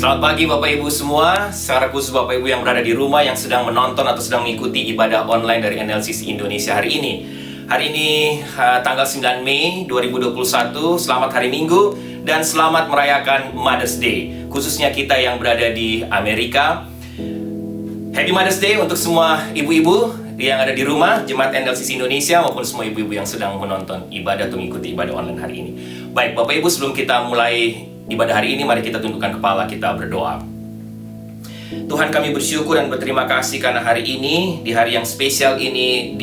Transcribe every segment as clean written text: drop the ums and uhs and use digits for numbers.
Selamat pagi Bapak Ibu semua, secara khusus Bapak Ibu yang berada di rumah yang sedang menonton atau sedang mengikuti ibadah online dari NLCC Indonesia hari ini. Hari ini tanggal 9 Mei 2021, selamat hari Minggu dan selamat merayakan Mother's Day. Khususnya kita yang berada di Amerika. Happy Mother's Day untuk semua ibu-ibu yang ada di rumah, Jemaat NLCC Indonesia maupun semua ibu-ibu yang sedang menonton ibadah atau mengikuti ibadah online hari ini. Baik Bapak Ibu, sebelum kita mulai ibadah hari ini, mari kita tundukkan kepala, kita berdoa. Tuhan, kami bersyukur dan berterima kasih karena hari ini, di hari yang spesial ini,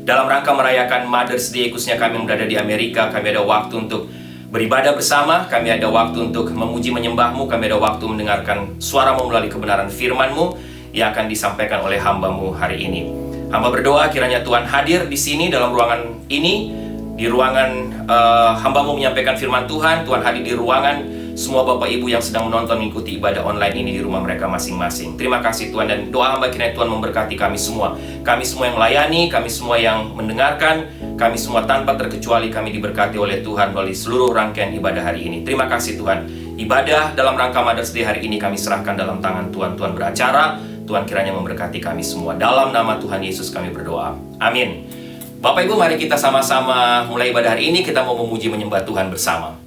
dalam rangka merayakan Mother's Day, khususnya kami yang berada di Amerika, kami ada waktu untuk beribadah bersama, kami ada waktu untuk memuji menyembah-Mu, kami ada waktu mendengarkan suara-Mu melalui kebenaran firman-Mu yang akan disampaikan oleh hamba-Mu hari ini. Hamba berdoa kiranya Tuhan hadir di sini dalam ruangan ini, di ruangan hamba-Mu menyampaikan firman Tuhan. Tuhan hadir di ruangan semua Bapak Ibu yang sedang menonton mengikuti ibadah online ini di rumah mereka masing-masing. Terima kasih Tuhan, dan doa hamba kiranya Tuhan memberkati kami semua. Kami semua yang melayani, kami semua yang mendengarkan, kami semua tanpa terkecuali kami diberkati oleh Tuhan melalui seluruh rangkaian ibadah hari ini. Terima kasih Tuhan. Ibadah dalam rangka Mother's Day hari ini kami serahkan dalam tangan Tuhan. Tuhan beracara, Tuhan kiranya memberkati kami semua. Dalam nama Tuhan Yesus kami berdoa. Amin. Bapak Ibu, mari kita sama-sama mulai ibadah hari ini. Kita mau memuji menyembah Tuhan bersama.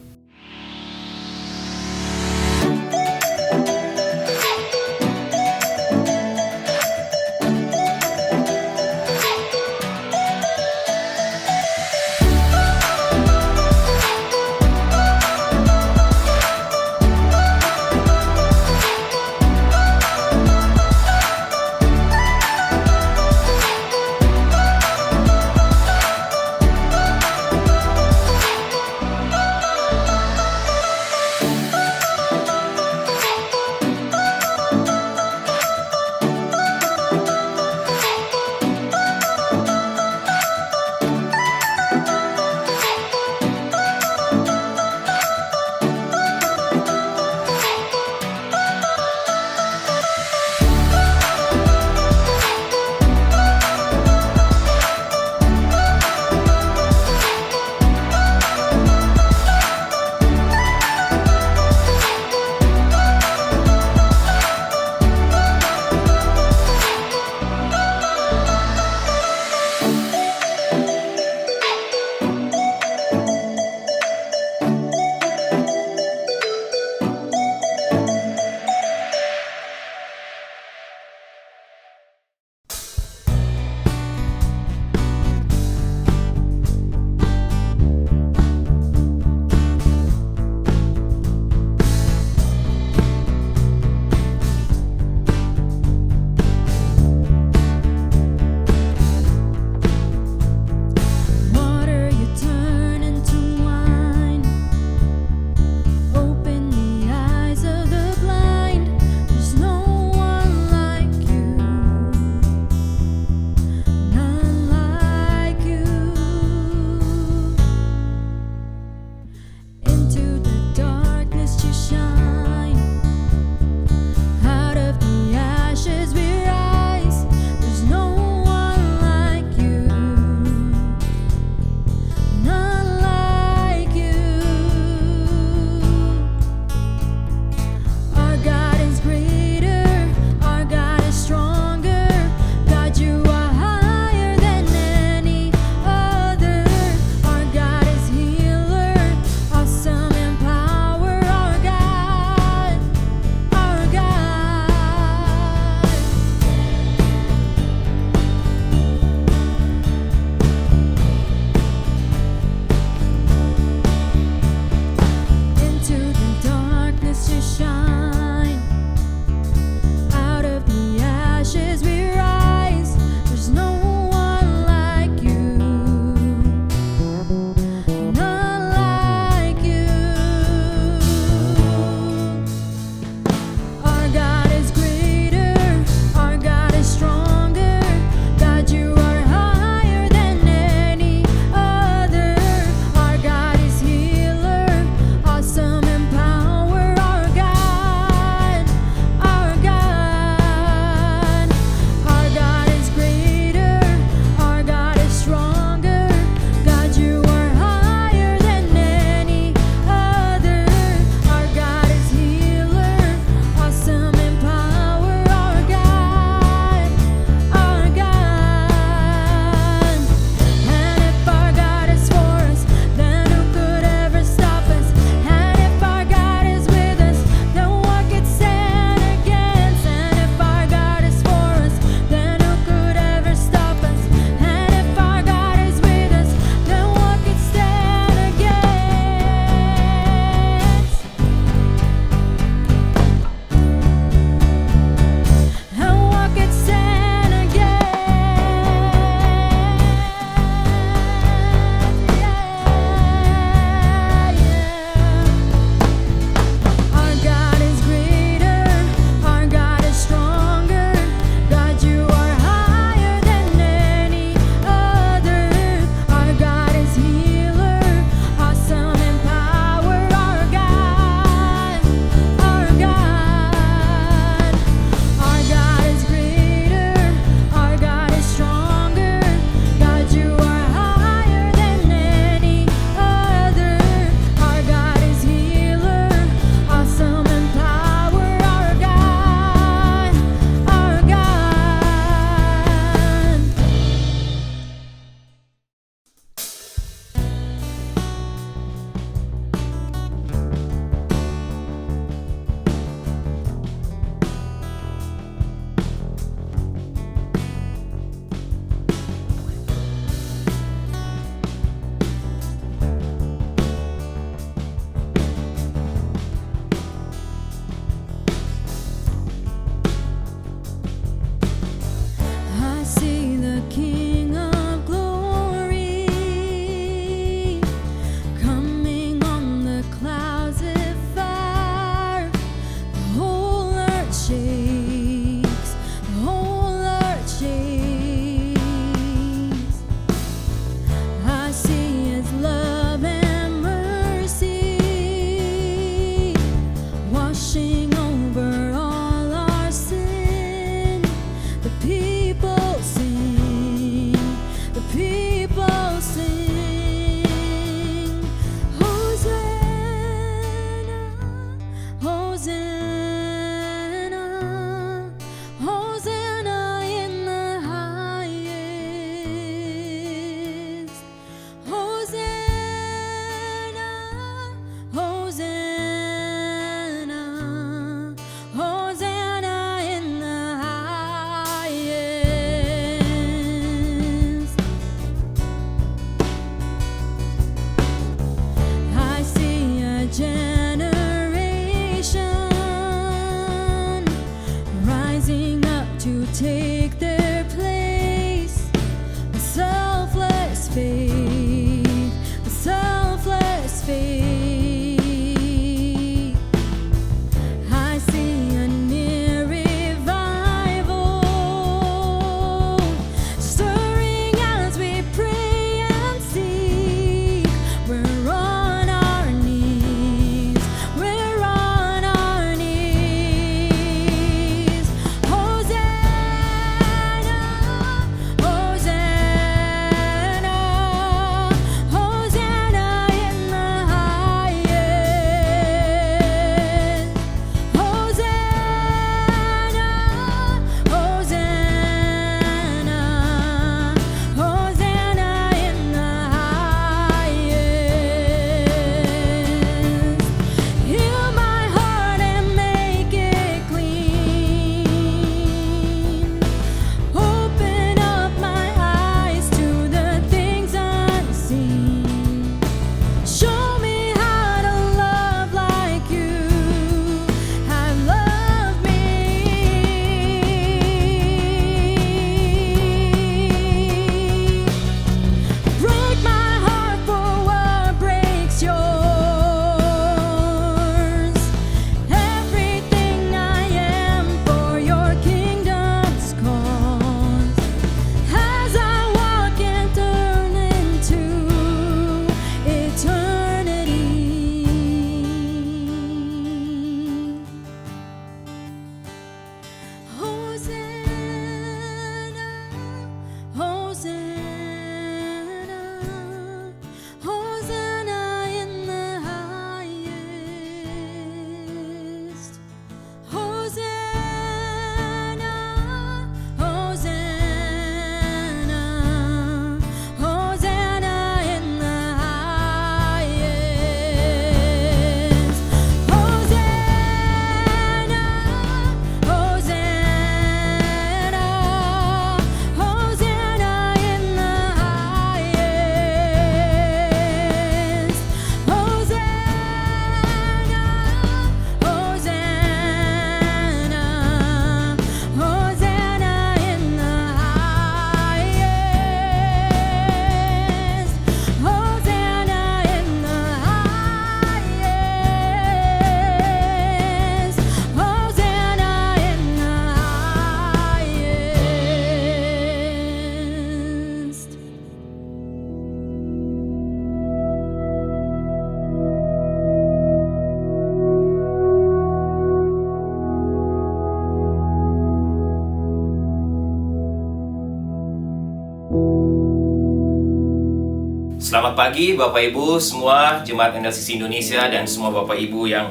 Selamat pagi Bapak Ibu semua Jemaat NLCC Indonesia dan semua Bapak Ibu yang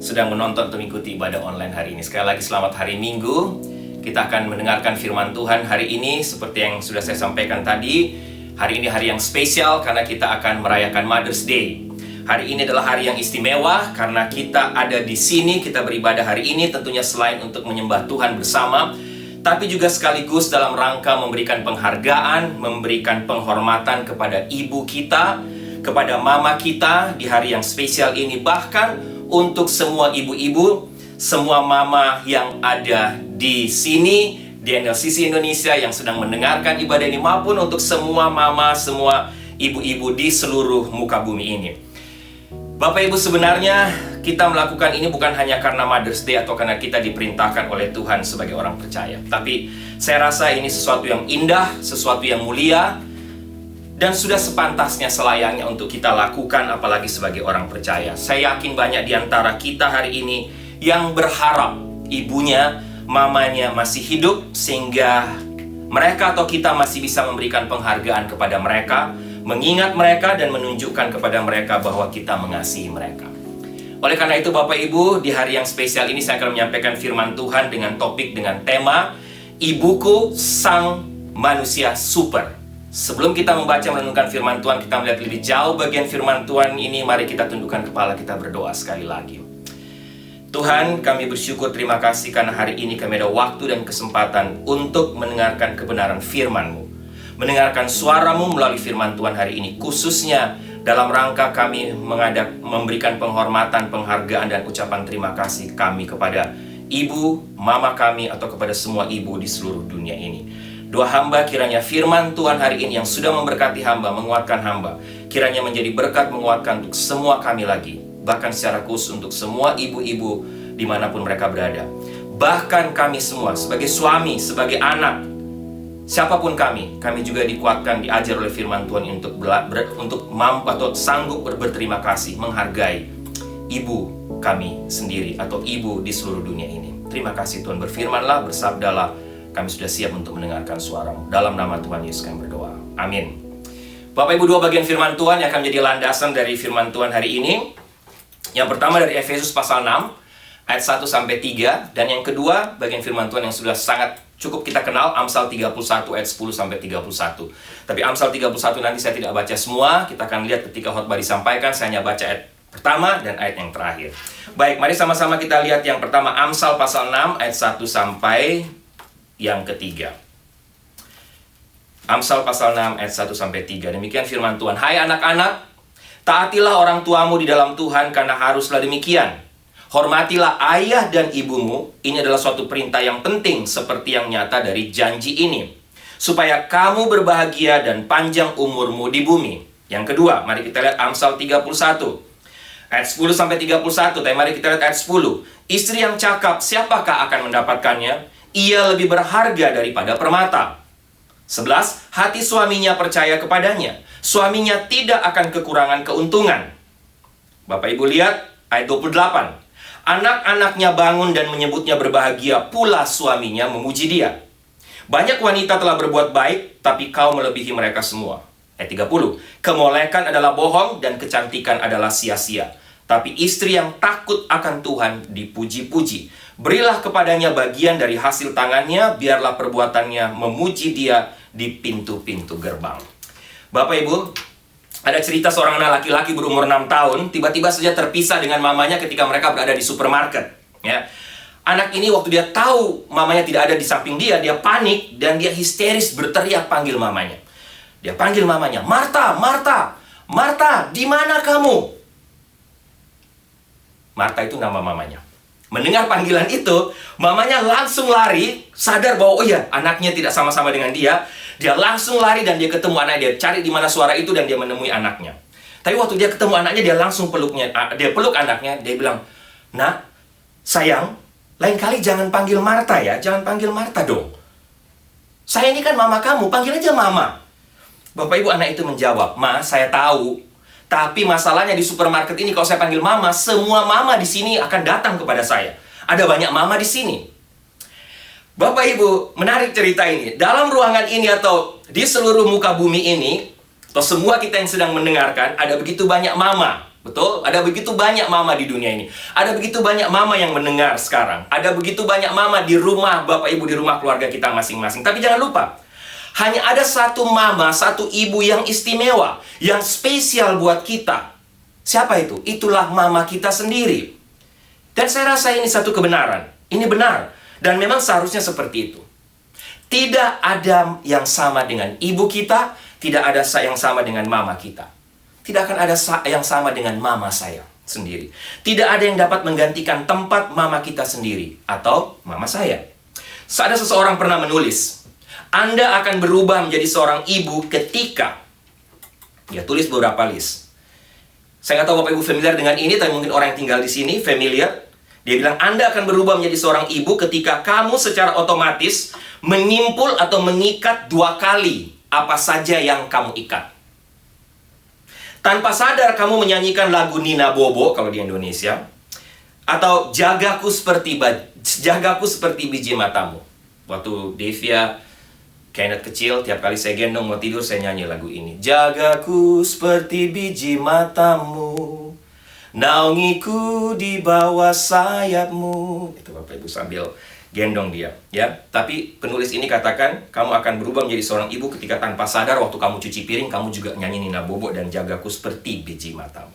sedang menonton atau mengikuti ibadah online hari ini. Sekali lagi selamat hari Minggu. Kita akan mendengarkan firman Tuhan hari ini. Seperti yang sudah saya sampaikan tadi, hari ini hari yang spesial karena kita akan merayakan Mother's Day. Hari ini adalah hari yang istimewa karena kita ada di sini, kita beribadah hari ini tentunya selain untuk menyembah Tuhan bersama, tapi juga sekaligus dalam rangka memberikan penghargaan, memberikan penghormatan kepada ibu kita, kepada mama kita di hari yang spesial ini. Bahkan untuk semua ibu-ibu, semua mama yang ada di sini, di NLCC Indonesia yang sedang mendengarkan ibadah ini, maupun untuk semua mama, semua ibu-ibu di seluruh muka bumi ini. Bapak Ibu, sebenarnya kita melakukan ini bukan hanya karena Mother's Day atau karena kita diperintahkan oleh Tuhan sebagai orang percaya. Tapi saya rasa ini sesuatu yang indah, sesuatu yang mulia, dan sudah sepantasnya selayaknya untuk kita lakukan apalagi sebagai orang percaya. Saya yakin banyak di antara kita hari ini yang berharap ibunya, mamanya masih hidup sehingga mereka atau kita masih bisa memberikan penghargaan kepada mereka, mengingat mereka dan menunjukkan kepada mereka bahwa kita mengasihi mereka. Oleh karena itu Bapak Ibu, di hari yang spesial ini saya akan menyampaikan firman Tuhan dengan topik, dengan tema Ibuku Sang Manusia Super. Sebelum kita membaca merenungkan firman Tuhan, kita melihat lebih jauh bagian firman Tuhan ini. Mari kita tundukkan kepala, kita berdoa sekali lagi. Tuhan, kami bersyukur, terima kasih karena hari ini kami ada waktu dan kesempatan untuk mendengarkan kebenaran firman-Mu, mendengarkan suara-Mu melalui firman Tuhan hari ini, khususnya dalam rangka kami memberikan penghormatan, penghargaan, dan ucapan terima kasih kami kepada ibu, mama kami, atau kepada semua ibu di seluruh dunia ini. Doa hamba kiranya firman Tuhan hari ini yang sudah memberkati hamba, menguatkan hamba, kiranya menjadi berkat menguatkan untuk semua kami lagi, bahkan secara khusus untuk semua ibu-ibu dimanapun mereka berada. Bahkan kami semua sebagai suami, sebagai anak, siapapun kami juga dikuatkan, diajar oleh firman Tuhan untuk mampu atau sanggup berterima kasih, menghargai ibu kami sendiri atau ibu di seluruh dunia ini. Terima kasih Tuhan, berfirmanlah, bersabdalah, kami sudah siap untuk mendengarkan suara-Mu. Dalam nama Tuhan Yesus kami berdoa. Amin. Bapak Ibu, dua bagian firman Tuhan yang akan menjadi landasan dari firman Tuhan hari ini. Yang pertama dari Efesus pasal 6 ayat 1-3, dan yang kedua bagian firman Tuhan yang sudah sangat cukup kita kenal, Amsal 31 ayat 10-31. Tapi Amsal 31 nanti saya tidak baca semua, kita akan lihat ketika khotbah disampaikan, saya hanya baca ayat pertama dan ayat yang terakhir. Baik, mari sama-sama kita lihat yang pertama, Amsal pasal 6 ayat 1 sampai yang ketiga. Amsal pasal 6 ayat 1-3. Demikian firman Tuhan. Hai anak-anak, taatilah orang tuamu di dalam Tuhan, karena haruslah demikian. Hormatilah ayah dan ibumu. Ini adalah suatu perintah yang penting, seperti yang nyata dari janji ini, supaya kamu berbahagia dan panjang umurmu di bumi. Yang kedua, mari kita lihat Amsal 31 ayat 10-31. Tapi mari kita lihat ayat 10. Istri yang cakap, siapakah akan mendapatkannya? Ia lebih berharga daripada permata. 11. Hati suaminya percaya kepadanya, suaminya tidak akan kekurangan keuntungan. Bapak Ibu lihat ayat 28. Anak-anaknya bangun dan menyebutnya berbahagia, pula suaminya memuji dia. Banyak wanita telah berbuat baik, tapi kau melebihi mereka semua. Ayat 30. Kemolekan adalah bohong dan kecantikan adalah sia-sia. Tapi istri yang takut akan Tuhan dipuji-puji. Berilah kepadanya bagian dari hasil tangannya, biarlah perbuatannya memuji dia di pintu-pintu gerbang. Bapak Ibu, ada cerita seorang anak laki-laki berumur 6 tahun, tiba-tiba saja terpisah dengan mamanya ketika mereka berada di supermarket. Ya. Anak ini waktu dia tahu mamanya tidak ada di samping dia panik dan dia histeris berteriak panggil mamanya. Dia panggil mamanya, Marta, Marta, Marta, di mana kamu? Marta itu nama mamanya. Mendengar panggilan itu, mamanya langsung lari, sadar bahwa oh iya, anaknya tidak sama-sama dengan dia. Dia langsung lari dan dia ketemu anaknya, dia cari di mana suara itu dan dia menemui anaknya. Tapi waktu dia ketemu anaknya, dia langsung peluk anaknya, dia bilang, "Nak, sayang, lain kali jangan panggil Marta ya, jangan panggil Marta dong. Saya ini kan mama kamu, panggil aja mama." Bapak Ibu, anak itu menjawab, "Ma, saya tahu. Tapi masalahnya di supermarket ini kalau saya panggil mama, semua mama di sini akan datang kepada saya. Ada banyak mama di sini." Bapak Ibu, menarik cerita ini. Dalam ruangan ini atau di seluruh muka bumi ini, Atau semua kita yang sedang mendengarkan, ada begitu banyak mama. Betul? Ada begitu banyak mama di dunia ini. Ada begitu banyak mama yang mendengar sekarang. Ada begitu banyak mama di rumah, Bapak Ibu di rumah keluarga kita masing-masing. Tapi jangan lupa, hanya ada satu mama, satu ibu yang istimewa, yang spesial buat kita. Siapa itu? Itulah mama kita sendiri. Dan saya rasa ini satu kebenaran. Ini benar. Dan memang seharusnya seperti itu. Tidak ada yang sama dengan ibu kita, tidak ada yang sama dengan mama kita. Tidak akan ada yang sama dengan mama saya sendiri. Tidak ada yang dapat menggantikan tempat mama kita sendiri atau mama saya. Ada seseorang pernah menulis, Anda akan berubah menjadi seorang ibu ketika, dia tulis beberapa list. Saya nggak tahu Bapak Ibu familiar dengan ini, tapi mungkin orang yang tinggal di sini familiar. Dia bilang, Anda akan berubah menjadi seorang ibu ketika kamu secara otomatis menyimpul atau mengikat 2 kali apa saja yang kamu ikat. Tanpa sadar kamu menyanyikan lagu Nina Bobo kalau di Indonesia, atau jagaku seperti biji matamu. Waktu Devia Kenneth kecil, tiap kali saya gendong mau tidur saya nyanyi lagu ini. Jagaku seperti biji matamu, naungiku di bawah sayapmu. Itu Bapak Ibu sambil gendong dia, ya. Tapi penulis ini katakan, kamu akan berubah menjadi seorang ibu ketika tanpa sadar waktu kamu cuci piring, kamu juga nyanyi Nina Bobo dan jagaku seperti biji matamu.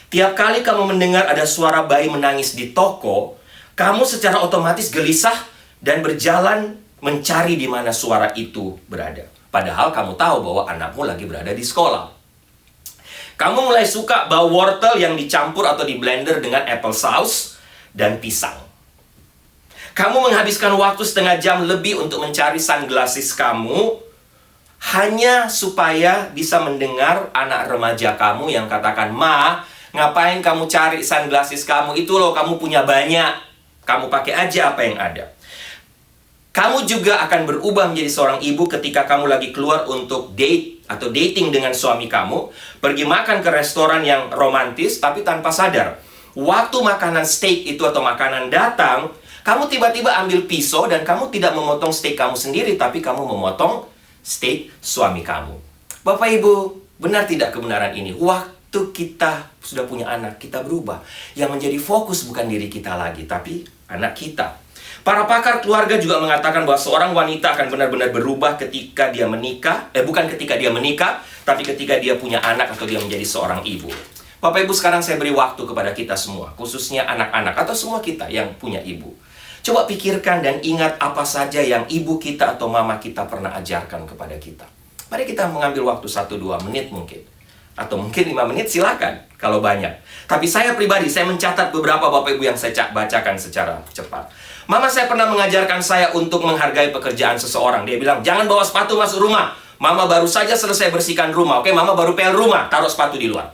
Tiap kali kamu mendengar ada suara bayi menangis di toko, kamu secara otomatis gelisah dan berjalan mencari di mana suara itu berada. Padahal kamu tahu bahwa anakmu lagi berada di sekolah. Kamu mulai suka bau wortel yang dicampur atau di blender dengan apple sauce dan pisang. Kamu menghabiskan waktu setengah jam lebih untuk mencari sunglasses kamu hanya supaya bisa mendengar anak remaja kamu yang katakan, Ma, ngapain kamu cari sunglasses kamu? Itu loh, kamu punya banyak. Kamu pakai aja apa yang ada. Kamu juga akan berubah menjadi seorang ibu ketika kamu lagi keluar untuk date atau dating dengan suami kamu, pergi makan ke restoran yang romantis, tapi tanpa sadar. Waktu makanan steak itu atau makanan datang, kamu tiba-tiba ambil pisau dan kamu tidak memotong steak kamu sendiri, tapi kamu memotong steak suami kamu. Bapak Ibu, benar tidak kebenaran ini? Waktu kita sudah punya anak, kita berubah. Yang menjadi fokus bukan diri kita lagi, tapi anak kita. Para pakar keluarga juga mengatakan bahwa seorang wanita akan benar-benar berubah ketika dia menikah. Bukan ketika dia menikah, tapi ketika dia punya anak atau dia menjadi seorang ibu. Bapak Ibu, sekarang saya beri waktu kepada kita semua, khususnya anak-anak atau semua kita yang punya ibu. Coba pikirkan dan ingat apa saja yang ibu kita atau mama kita pernah ajarkan kepada kita. Mari kita mengambil waktu 1-2 menit mungkin. Atau mungkin 5 menit, silakan kalau banyak. Tapi saya pribadi, saya mencatat beberapa Bapak Ibu yang saya bacakan secara cepat. Mama saya pernah mengajarkan saya untuk menghargai pekerjaan seseorang. Dia bilang, jangan bawa sepatu masuk rumah. Mama baru saja selesai bersihkan rumah. Oke, mama baru pel rumah, taruh sepatu di luar.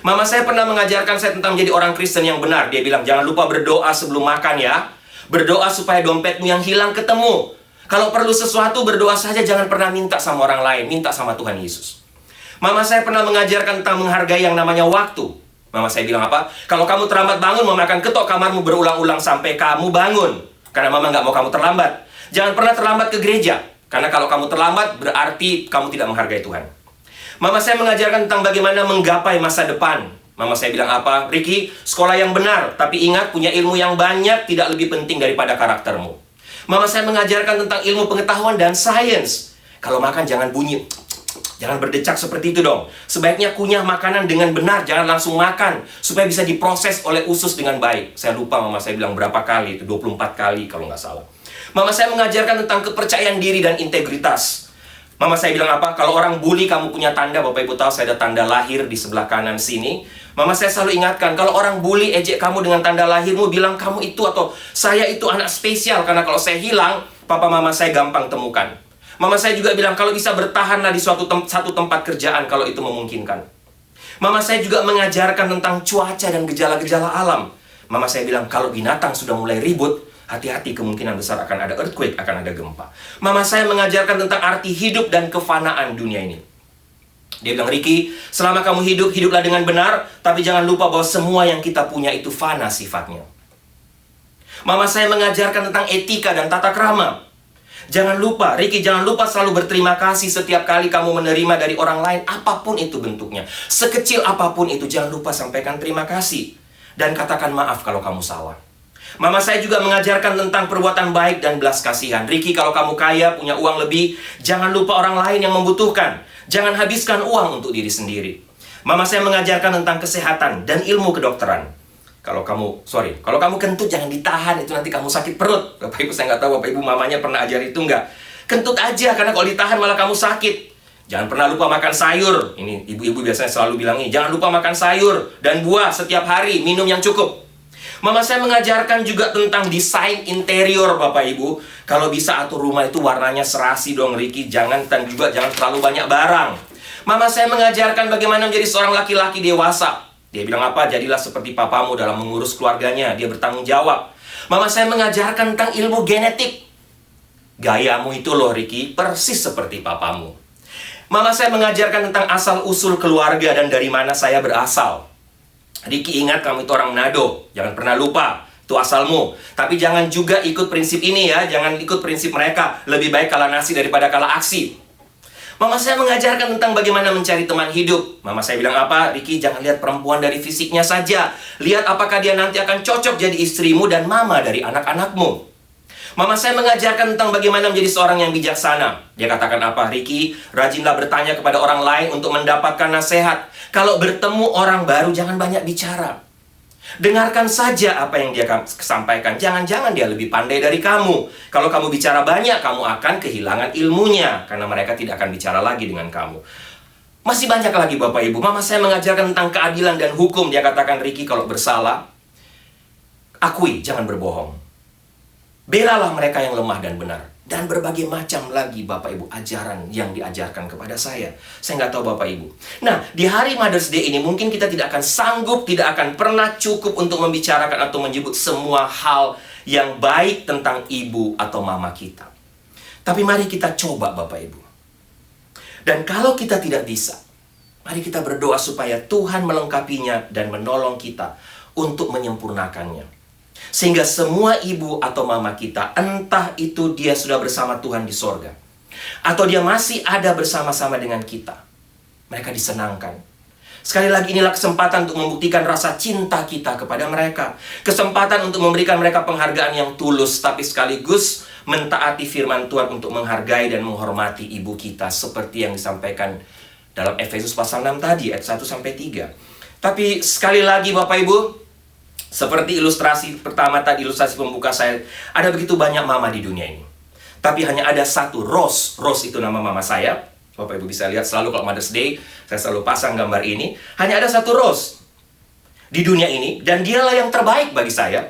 Mama saya pernah mengajarkan saya tentang menjadi orang Kristen yang benar. Dia bilang, jangan lupa berdoa sebelum makan ya. Berdoa supaya dompetmu yang hilang ketemu. Kalau perlu sesuatu, berdoa saja, jangan pernah minta sama orang lain. Minta sama Tuhan Yesus. Mama saya pernah mengajarkan tentang menghargai yang namanya waktu. Mama saya bilang apa? Kalau kamu terlambat bangun, mama akan ketok kamarmu berulang-ulang sampai kamu bangun. Karena mama nggak mau kamu terlambat. Jangan pernah terlambat ke gereja. Karena kalau kamu terlambat, berarti kamu tidak menghargai Tuhan. Mama saya mengajarkan tentang bagaimana menggapai masa depan. Mama saya bilang apa? Ricky, sekolah yang benar, tapi ingat punya ilmu yang banyak tidak lebih penting daripada karaktermu. Mama saya mengajarkan tentang ilmu pengetahuan dan sains. Kalau makan jangan bunyi, jangan berdecak seperti itu dong. Sebaiknya kunyah makanan dengan benar, jangan langsung makan, supaya bisa diproses oleh usus dengan baik. Saya lupa mama saya bilang berapa kali, itu 24 kali kalau nggak salah. Mama saya mengajarkan tentang kepercayaan diri dan integritas. Mama saya bilang apa? Kalau orang bully kamu punya tanda. Bapak Ibu tahu saya ada tanda lahir di sebelah kanan sini. Mama saya selalu ingatkan, kalau orang bully ejek kamu dengan tanda lahirmu, bilang kamu itu atau saya itu anak spesial. Karena kalau saya hilang, papa mama saya gampang temukan. Mama saya juga bilang, kalau bisa bertahanlah di satu tempat kerjaan kalau itu memungkinkan. Mama saya juga mengajarkan tentang cuaca dan gejala-gejala alam. Mama saya bilang, kalau binatang sudah mulai ribut, hati-hati, kemungkinan besar akan ada earthquake, akan ada gempa. Mama saya mengajarkan tentang arti hidup dan kefanaan dunia ini. Dia bilang, Ricky, selama kamu hidup, hiduplah dengan benar, tapi jangan lupa bahwa semua yang kita punya itu fana sifatnya. Mama saya mengajarkan tentang etika dan tata krama. Jangan lupa, Ricky, jangan lupa selalu berterima kasih setiap kali kamu menerima dari orang lain, apapun itu bentuknya. Sekecil apapun itu, jangan lupa sampaikan terima kasih. Dan katakan maaf kalau kamu salah. Mama saya juga mengajarkan tentang perbuatan baik dan belas kasihan. Ricky, kalau kamu kaya, punya uang lebih, jangan lupa orang lain yang membutuhkan. Jangan habiskan uang untuk diri sendiri. Mama saya mengajarkan tentang kesehatan dan ilmu kedokteran. Kalau kamu kentut jangan ditahan, itu nanti kamu sakit perut. Bapak Ibu, saya nggak tahu Bapak Ibu mamanya pernah ajar itu nggak. Kentut aja, karena kalau ditahan malah kamu sakit. Jangan pernah lupa makan sayur. Ini ibu-ibu biasanya selalu bilang ini, jangan lupa makan sayur dan buah setiap hari, minum yang cukup. Mama saya mengajarkan juga tentang desain interior, Bapak Ibu. Kalau bisa atur rumah itu warnanya serasi dong, Ricky. Jangan terlalu banyak barang. Mama saya mengajarkan bagaimana menjadi seorang laki-laki dewasa. Dia bilang apa? Jadilah seperti papamu dalam mengurus keluarganya. Dia bertanggung jawab. Mama saya mengajarkan tentang ilmu genetik. Gayamu itu loh, Ricky, persis seperti papamu. Mama saya mengajarkan tentang asal-usul keluarga dan dari mana saya berasal. Ricky, ingat kamu itu orang Manado. Jangan pernah lupa, itu asalmu. Tapi jangan juga ikut prinsip ini ya. Jangan ikut prinsip mereka. Lebih baik kalah nasi daripada kalah aksi. Mama saya mengajarkan tentang bagaimana mencari teman hidup. Mama saya bilang apa? Ricky, jangan lihat perempuan dari fisiknya saja. Lihat apakah dia nanti akan cocok jadi istrimu dan mama dari anak-anakmu. Mama saya mengajarkan tentang bagaimana menjadi seorang yang bijaksana. Dia katakan apa? Ricky, rajinlah bertanya kepada orang lain untuk mendapatkan nasihat. Kalau bertemu orang baru, jangan banyak bicara. Dengarkan saja apa yang dia sampaikan. Jangan-jangan dia lebih pandai dari kamu. Kalau kamu bicara banyak, kamu akan kehilangan ilmunya. Karena mereka tidak akan bicara lagi dengan kamu. Masih banyak lagi Bapak Ibu. Mama saya mengajarkan tentang keadilan dan hukum. Dia katakan, Ricky, kalau bersalah, akui, jangan berbohong. Belalah mereka yang lemah dan benar. Dan berbagai macam lagi Bapak Ibu ajaran yang diajarkan kepada saya. Saya nggak tahu Bapak Ibu. Nah, di hari Mother's Day ini mungkin kita tidak akan sanggup, tidak akan pernah cukup untuk membicarakan atau menyebut semua hal yang baik tentang ibu atau mama kita. Tapi mari kita coba Bapak Ibu. Dan kalau kita tidak bisa, mari kita berdoa supaya Tuhan melengkapinya dan menolong kita untuk menyempurnakannya. Sehingga semua ibu atau mama kita, entah itu dia sudah bersama Tuhan di sorga, atau dia masih ada bersama-sama dengan kita, mereka disenangkan. Sekali lagi, inilah kesempatan untuk membuktikan rasa cinta kita kepada mereka. Kesempatan untuk memberikan mereka penghargaan yang tulus, tapi sekaligus mentaati firman Tuhan untuk menghargai dan menghormati ibu kita, seperti yang disampaikan dalam Efesus pasal 6 tadi, ayat 1-3. Tapi sekali lagi Bapak Ibu, seperti ilustrasi pertama tadi, ilustrasi pembuka saya, ada begitu banyak mama di dunia ini. Tapi hanya ada satu, Rose. Rose itu nama mama saya. Bapak Ibu bisa lihat selalu kalau Mother's Day, saya selalu pasang gambar ini. Hanya ada satu Rose di dunia ini, dan dialah yang terbaik bagi saya.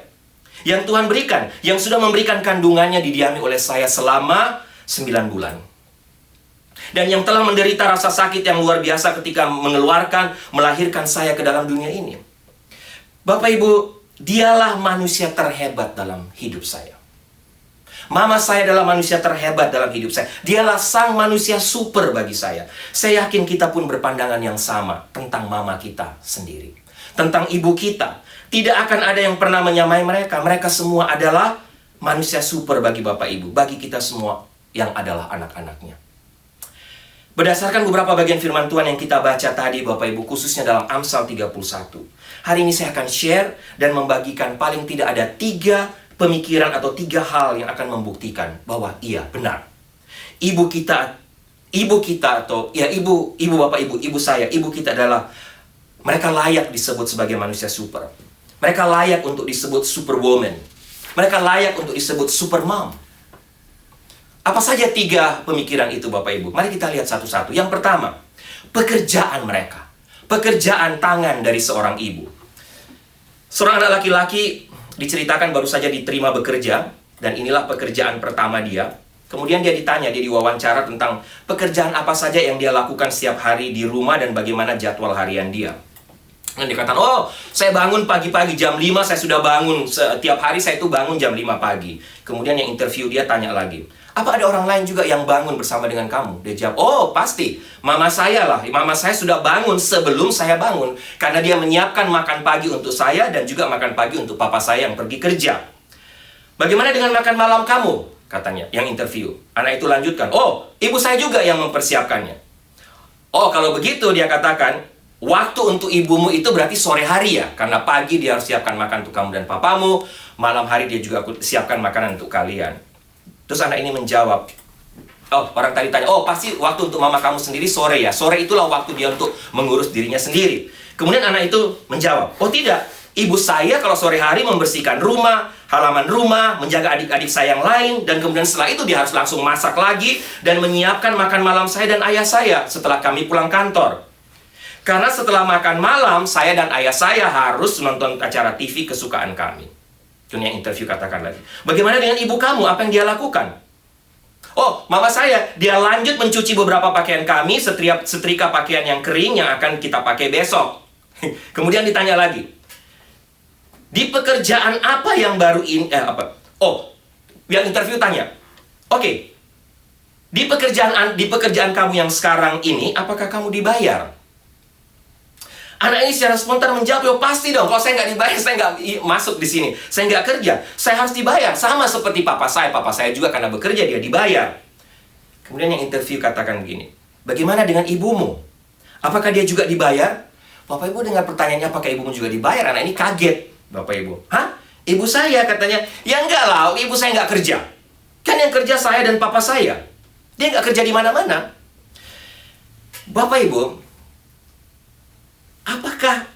Yang Tuhan berikan, yang sudah memberikan kandungannya didiami oleh saya selama 9 bulan. Dan yang telah menderita rasa sakit yang luar biasa ketika melahirkan saya ke dalam dunia ini. Bapak Ibu, dialah manusia terhebat dalam hidup saya. Mama saya adalah manusia terhebat dalam hidup saya. Dialah sang manusia super bagi saya. Saya yakin kita pun berpandangan yang sama tentang mama kita sendiri. Tentang ibu kita. Tidak akan ada yang pernah menyamai mereka. Mereka semua adalah manusia super bagi Bapak Ibu. Bagi kita semua yang adalah anak-anaknya. Berdasarkan beberapa bagian firman Tuhan yang kita baca tadi Bapak Ibu, khususnya dalam Amsal 31. Hari ini saya akan share dan membagikan paling tidak ada 3 pemikiran atau 3 hal yang akan membuktikan bahwa iya, benar. Ibu kita atau ya ibu Bapak Ibu, ibu saya, ibu kita adalah, mereka layak disebut sebagai manusia super. Mereka layak untuk disebut superwoman. Mereka layak untuk disebut supermom. Apa saja 3 pemikiran itu Bapak Ibu? Mari kita lihat satu-satu. Yang pertama, pekerjaan mereka. Pekerjaan tangan dari seorang ibu. Seorang anak laki-laki diceritakan baru saja diterima bekerja. Dan inilah pekerjaan pertama dia. Kemudian dia ditanya, dia diwawancara tentang pekerjaan apa saja yang dia lakukan setiap hari di rumah dan bagaimana jadwal harian dia. Dan dia katakan, oh, saya bangun pagi-pagi jam 5, saya sudah bangun. Setiap hari saya itu bangun jam 5 pagi. Kemudian yang interview dia tanya lagi, apa ada orang lain juga yang bangun bersama dengan kamu? Dia jawab, oh pasti, mama saya lah. Mama saya sudah bangun sebelum saya bangun. Karena dia menyiapkan makan pagi untuk saya dan juga makan pagi untuk papa saya yang pergi kerja. Bagaimana dengan makan malam kamu? katanya, yang interview. Anak itu lanjutkan, oh, ibu saya juga yang mempersiapkannya. Oh, kalau begitu dia katakan, waktu untuk ibumu itu berarti sore hari ya? Karena pagi dia harus siapkan makan untuk kamu dan papamu, malam hari dia juga siapkan makanan untuk kalian. Terus anak ini menjawab, oh, orang tadi tanya, oh, pasti waktu untuk mama kamu sendiri sore ya? Sore itulah waktu dia untuk mengurus dirinya sendiri. Kemudian anak itu menjawab, oh tidak, ibu saya kalau sore hari membersihkan rumah, halaman rumah, menjaga adik-adik saya yang lain, dan kemudian setelah itu dia harus langsung masak lagi dan menyiapkan makan malam saya dan ayah saya setelah kami pulang kantor. Karena setelah makan malam, saya dan ayah saya harus menonton acara TV kesukaan kami. Itu yang interview katakan lagi. Bagaimana dengan ibu kamu? Apa yang dia lakukan? Oh, mama saya, dia lanjut mencuci beberapa pakaian kami, setrika pakaian yang kering yang akan kita pakai besok. Kemudian ditanya lagi, di pekerjaan apa yang baru ini, Oh, yang interview tanya, oke, di pekerjaan kamu yang sekarang ini, apakah kamu dibayar? Anak ini secara spontan menjawab, "Oh, pasti dong. Kalau saya nggak dibayar, saya nggak masuk di sini. Saya nggak kerja. Saya harus dibayar. Sama seperti papa saya. Papa saya juga karena bekerja, dia dibayar." Kemudian yang interview katakan begini, "Bagaimana dengan ibumu? Apakah dia juga dibayar?" Bapak Ibu dengar pertanyaannya, apakah ibumu juga dibayar? Anak ini kaget, Bapak Ibu. Hah? Ibu saya katanya, ya enggak lah, ibu saya nggak kerja. Kan yang kerja saya dan papa saya. Dia nggak kerja di mana-mana. Bapak Ibu, apakah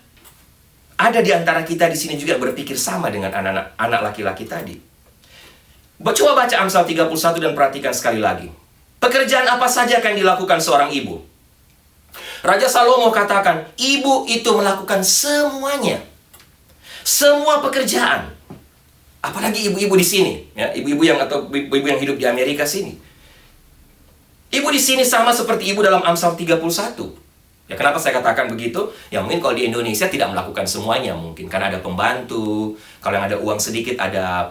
ada di antara kita di sini juga berpikir sama dengan anak laki-laki tadi? Coba baca Amsal 31 dan perhatikan sekali lagi. Pekerjaan apa saja yang dilakukan seorang ibu? Raja Salomo katakan, ibu itu melakukan semuanya. Semua pekerjaan. Apalagi ibu-ibu di sini, ya, ibu-ibu yang hidup di Amerika sini. Ibu di sini sama seperti ibu dalam Amsal 31. Ya, kenapa saya katakan begitu? Ya mungkin kalau di Indonesia tidak melakukan semuanya mungkin karena ada pembantu, kalau yang ada uang sedikit ada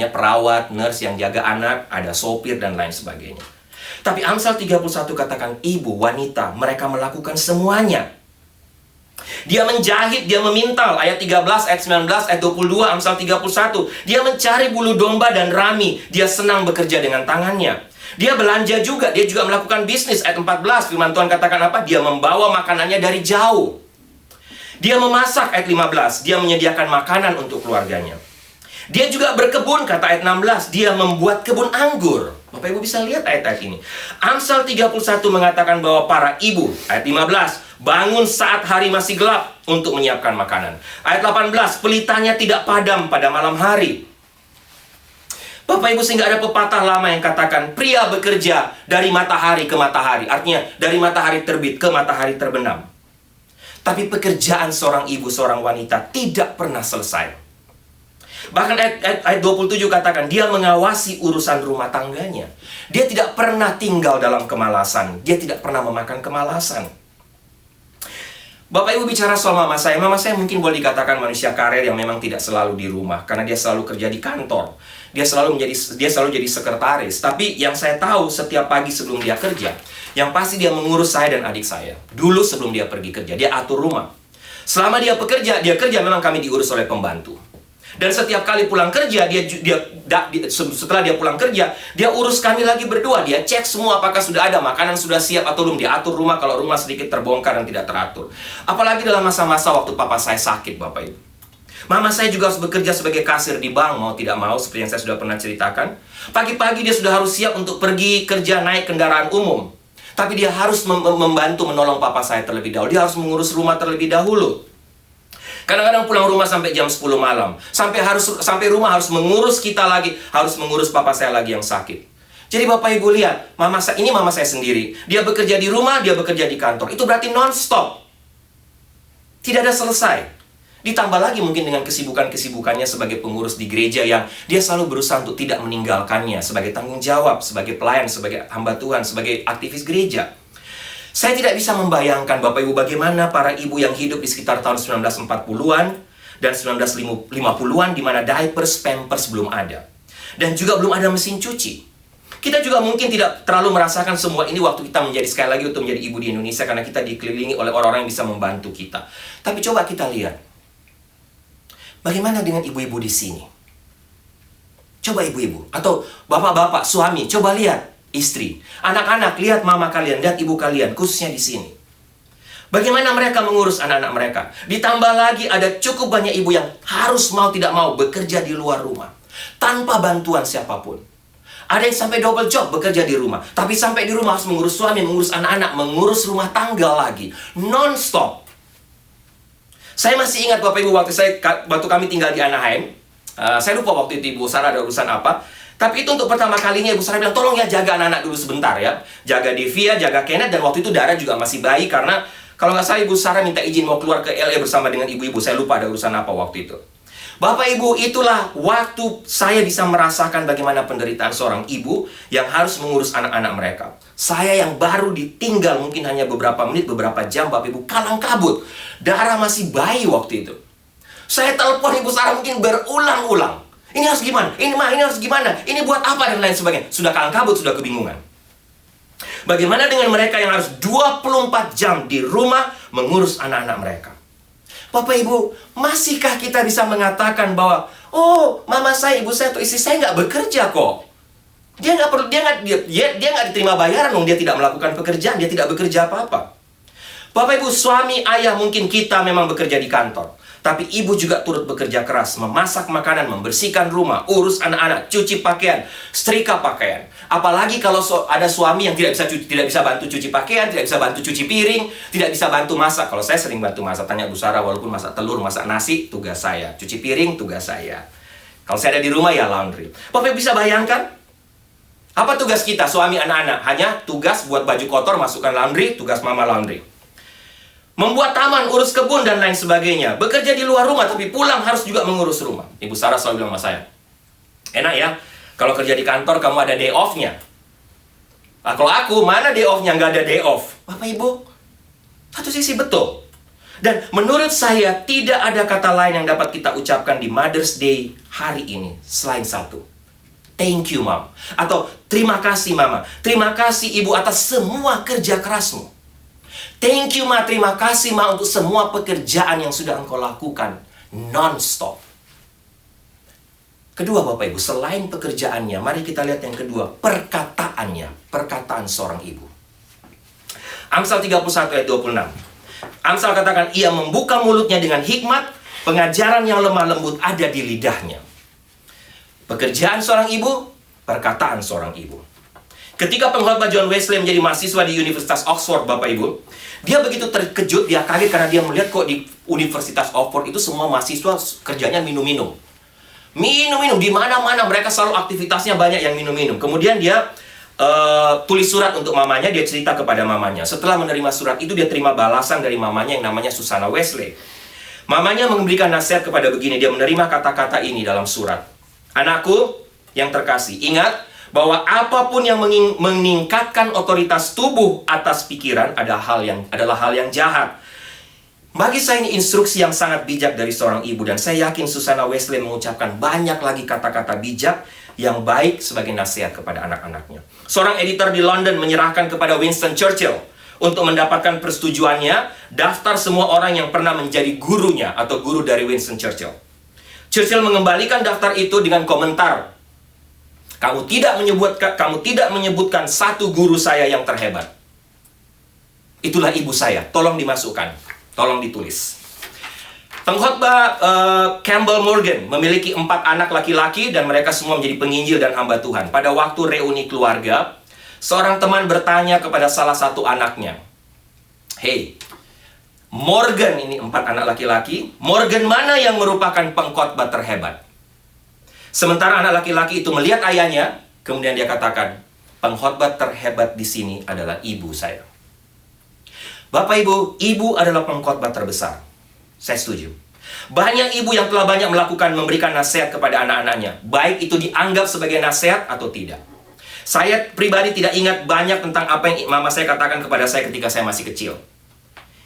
perawat, nurse yang jaga anak, ada sopir dan lain sebagainya. Tapi Amsal 31 katakan ibu, wanita, mereka melakukan semuanya. Dia menjahit, dia memintal, ayat 13, ayat 19, ayat 22, Amsal 31. Dia mencari bulu domba dan rami, dia senang bekerja dengan tangannya. Dia belanja juga, dia juga melakukan bisnis. Ayat 14, firman Tuhan katakan apa? Dia membawa makanannya dari jauh. Dia memasak, ayat 15. Dia menyediakan makanan untuk keluarganya. Dia juga berkebun, kata ayat 16. Dia membuat kebun anggur. Bapak Ibu bisa lihat ayat-ayat ini. Amsal 31 mengatakan bahwa para ibu, ayat 15, bangun saat hari masih gelap untuk menyiapkan makanan. Ayat 18, pelitanya tidak padam pada malam hari. Bapak Ibu, sehingga ada pepatah lama yang katakan pria bekerja dari matahari ke matahari. Artinya dari matahari terbit ke matahari terbenam. Tapi pekerjaan seorang ibu, seorang wanita tidak pernah selesai. Bahkan ayat 27 katakan dia mengawasi urusan rumah tangganya. Dia tidak pernah tinggal dalam kemalasan. Dia tidak pernah memakan kemalasan. Bapak Ibu bicara soal mama saya. Mama saya mungkin boleh dikatakan manusia karir yang memang tidak selalu di rumah karena dia selalu kerja di kantor. Dia selalu jadi sekretaris. Tapi yang saya tahu setiap pagi sebelum dia kerja, yang pasti dia mengurus saya dan adik saya. Dulu sebelum dia pergi kerja, dia atur rumah. Selama dia kerja memang kami diurus oleh pembantu. Dan setiap kali pulang kerja, setelah dia pulang kerja, dia urus kami lagi berdua. Dia cek semua apakah sudah ada makanan sudah siap atau belum. Dia atur rumah kalau rumah sedikit terbongkar dan tidak teratur. Apalagi dalam masa-masa waktu papa saya sakit, Bapak Ibu. Mama saya juga harus bekerja sebagai kasir di bank, mau tidak mau, seperti yang saya sudah pernah ceritakan. Pagi-pagi dia sudah harus siap untuk pergi kerja naik kendaraan umum. Tapi dia harus membantu menolong papa saya terlebih dahulu. Dia harus mengurus rumah terlebih dahulu. Kadang-kadang pulang rumah sampai jam 10 malam. Sampai rumah harus mengurus kita lagi, harus mengurus papa saya lagi yang sakit. Jadi Bapak Ibu lihat, mama saya sendiri. Dia bekerja di rumah, dia bekerja di kantor. Itu berarti non-stop. Tidak ada selesai. Ditambah lagi mungkin dengan kesibukannya sebagai pengurus di gereja yang dia selalu berusaha untuk tidak meninggalkannya sebagai tanggung jawab, sebagai pelayan, sebagai hamba Tuhan, sebagai aktivis gereja. Saya tidak bisa membayangkan Bapak Ibu bagaimana para ibu yang hidup di sekitar tahun 1940-an dan 1950-an di mana diapers, pampers belum ada. Dan juga belum ada mesin cuci. Kita juga mungkin tidak terlalu merasakan semua ini waktu kita sekali lagi untuk menjadi ibu di Indonesia karena kita dikelilingi oleh orang-orang yang bisa membantu kita. Tapi coba kita lihat. Bagaimana dengan ibu-ibu di sini? Coba ibu-ibu, atau bapak-bapak, suami, coba lihat istri. Anak-anak, lihat mama kalian, lihat ibu kalian, khususnya di sini. Bagaimana mereka mengurus anak-anak mereka. Ditambah lagi ada cukup banyak ibu yang harus mau tidak mau bekerja di luar rumah, tanpa bantuan siapapun. Ada yang sampai double job bekerja di rumah, tapi sampai di rumah harus mengurus suami, mengurus anak-anak, mengurus rumah tangga lagi. Non-stop. Saya masih ingat Bapak Ibu waktu kami tinggal di Anaheim. Saya lupa waktu itu Ibu Sarah ada urusan apa. Tapi itu untuk pertama kalinya Ibu Sarah bilang, tolong ya jaga anak-anak dulu sebentar ya. Jaga Devia, jaga Kenneth, dan waktu itu Dara juga masih bayi. Karena kalau nggak salah Ibu Sarah minta izin mau keluar ke LA bersama dengan ibu-ibu. Saya lupa ada urusan apa waktu itu. Bapak Ibu, itulah waktu saya bisa merasakan bagaimana penderitaan seorang ibu yang harus mengurus anak-anak mereka. Saya yang baru ditinggal mungkin hanya beberapa menit, beberapa jam, Bapak Ibu, kalang kabut. Dara masih bayi waktu itu. Saya telepon Ibu Sarah mungkin berulang-ulang. Ini harus gimana? Ini mah, ini harus gimana? Ini buat apa dan lain sebagainya. Sudah kalang kabut, sudah kebingungan. Bagaimana dengan mereka yang harus 24 jam di rumah mengurus anak-anak mereka? Bapak Ibu, masihkah kita bisa mengatakan bahwa, oh, mama saya, ibu saya, atau istri saya nggak bekerja kok. Dia nggak diterima bayaran, dia tidak melakukan pekerjaan, dia tidak bekerja apa-apa. Bapak Ibu, suami, ayah, mungkin kita memang bekerja di kantor. Tapi ibu juga turut bekerja keras, memasak makanan, membersihkan rumah, urus anak-anak, cuci pakaian, setrika pakaian. Apalagi kalau ada suami yang tidak bisa bantu cuci pakaian, tidak bisa bantu cuci piring, tidak bisa bantu masak. Kalau saya sering bantu masak, tanya Bu Sarah, walaupun masak telur, masak nasi, tugas saya. Cuci piring, tugas saya. Kalau saya ada di rumah, ya laundry. Bapak bisa bayangkan? Apa tugas kita, suami, anak-anak? Hanya tugas buat baju kotor, masukkan laundry, tugas mama laundry. Membuat taman, urus kebun, dan lain sebagainya. Bekerja di luar rumah, tapi pulang harus juga mengurus rumah. Ibu Sarah selalu bilang sama saya, enak ya, kalau kerja di kantor kamu ada day off-nya. Nah, kalau aku, mana day off-nya? Nggak ada day off. Bapak Ibu, satu sisi betul. Dan menurut saya, tidak ada kata lain yang dapat kita ucapkan di Mother's Day hari ini, selain satu. Thank you, Mom. Atau, terima kasih, Mama. Terima kasih, Ibu, atas semua kerja kerasmu. Thank you, Ma. Terima kasih, Ma, untuk semua pekerjaan yang sudah engkau lakukan non-stop. Kedua, Bapak Ibu, selain pekerjaannya, mari kita lihat yang kedua, perkataannya. Perkataan seorang ibu. Amsal 31 ayat 26. Amsal katakan, ia membuka mulutnya dengan hikmat, pengajaran yang lemah lembut ada di lidahnya. Pekerjaan seorang ibu, perkataan seorang ibu. Ketika pengkhotbah John Wesley menjadi mahasiswa di Universitas Oxford, Bapak Ibu, dia begitu terkejut, dia kaget karena dia melihat kok di Universitas Oxford itu semua mahasiswa kerjanya minum-minum. Minum-minum, di mana-mana mereka selalu aktivitasnya banyak yang minum-minum. Kemudian dia tulis surat untuk mamanya, dia cerita kepada mamanya. Setelah menerima surat itu, dia terima balasan dari mamanya yang namanya Susanna Wesley. Mamanya memberikan nasihat kepada begini, dia menerima kata-kata ini dalam surat. Anakku yang terkasih, ingat bahwa apapun yang meningkatkan otoritas tubuh atas pikiran adalah hal yang jahat. Bagi saya ini instruksi yang sangat bijak dari seorang ibu, dan saya yakin Susanna Wesley mengucapkan banyak lagi kata-kata bijak yang baik sebagai nasihat kepada anak-anaknya. Seorang editor di London menyerahkan kepada Winston Churchill untuk mendapatkan persetujuannya daftar semua orang yang pernah menjadi gurunya atau guru dari Winston Churchill. Churchill mengembalikan daftar itu dengan komentar, kamu tidak menyebutkan satu guru saya yang terhebat. Itulah ibu saya. Tolong dimasukkan. Tolong ditulis. Pengkhotbah Campbell Morgan memiliki 4 anak laki-laki dan mereka semua menjadi penginjil dan hamba Tuhan. Pada waktu reuni keluarga, seorang teman bertanya kepada salah satu anaknya, "Hey, Morgan," ini 4 anak laki-laki, "Morgan mana yang merupakan pengkhotbah terhebat?" Sementara anak laki-laki itu melihat ayahnya, kemudian dia katakan, "Pengkhotbah terhebat di sini adalah ibu saya." Bapak Ibu, ibu adalah pengkhotbah terbesar. Saya setuju. Banyak ibu yang telah banyak memberikan nasihat kepada anak-anaknya, baik itu dianggap sebagai nasihat atau tidak. Saya pribadi tidak ingat banyak tentang apa yang mama saya katakan kepada saya ketika saya masih kecil.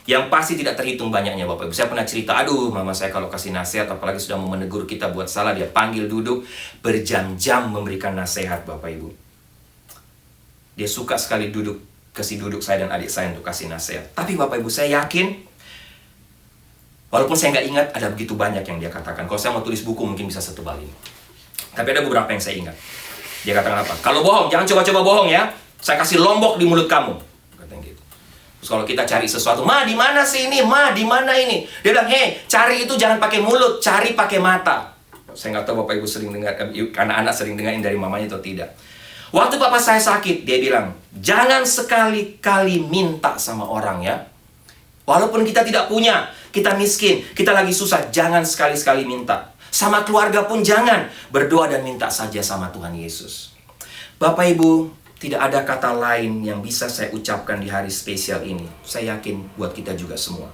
Yang pasti tidak terhitung banyaknya, Bapak Ibu. Saya pernah cerita, aduh, mama saya kalau kasih nasihat, apalagi sudah mau menegur kita buat salah, dia panggil duduk, berjam-jam memberikan nasihat, Bapak Ibu. Dia suka sekali kasih duduk saya dan adik saya untuk kasih nasihat. Tapi Bapak Ibu, saya yakin, walaupun saya nggak ingat, ada begitu banyak yang dia katakan. Kalau saya mau tulis buku, mungkin bisa setebal ini. Tapi ada beberapa yang saya ingat. Dia katakan apa? Kalau bohong, jangan coba-coba bohong ya. Saya kasih lombok di mulut kamu. Katanya gitu. Terus kalau kita cari sesuatu, Ma, di mana sih ini? Ma, di mana ini? Dia bilang, hei, cari itu jangan pakai mulut, cari pakai mata. Saya nggak tahu Bapak Ibu sering dengar, anak-anak sering dengarin dari mamanya atau tidak. Waktu papa saya sakit, dia bilang, jangan sekali-kali minta sama orang ya. Walaupun kita tidak punya, kita miskin, kita lagi susah, jangan sekali-sekali minta. Sama keluarga pun jangan. Berdoa dan minta saja sama Tuhan Yesus. Bapak Ibu, tidak ada kata lain yang bisa saya ucapkan di hari spesial ini. Saya yakin buat kita juga semua.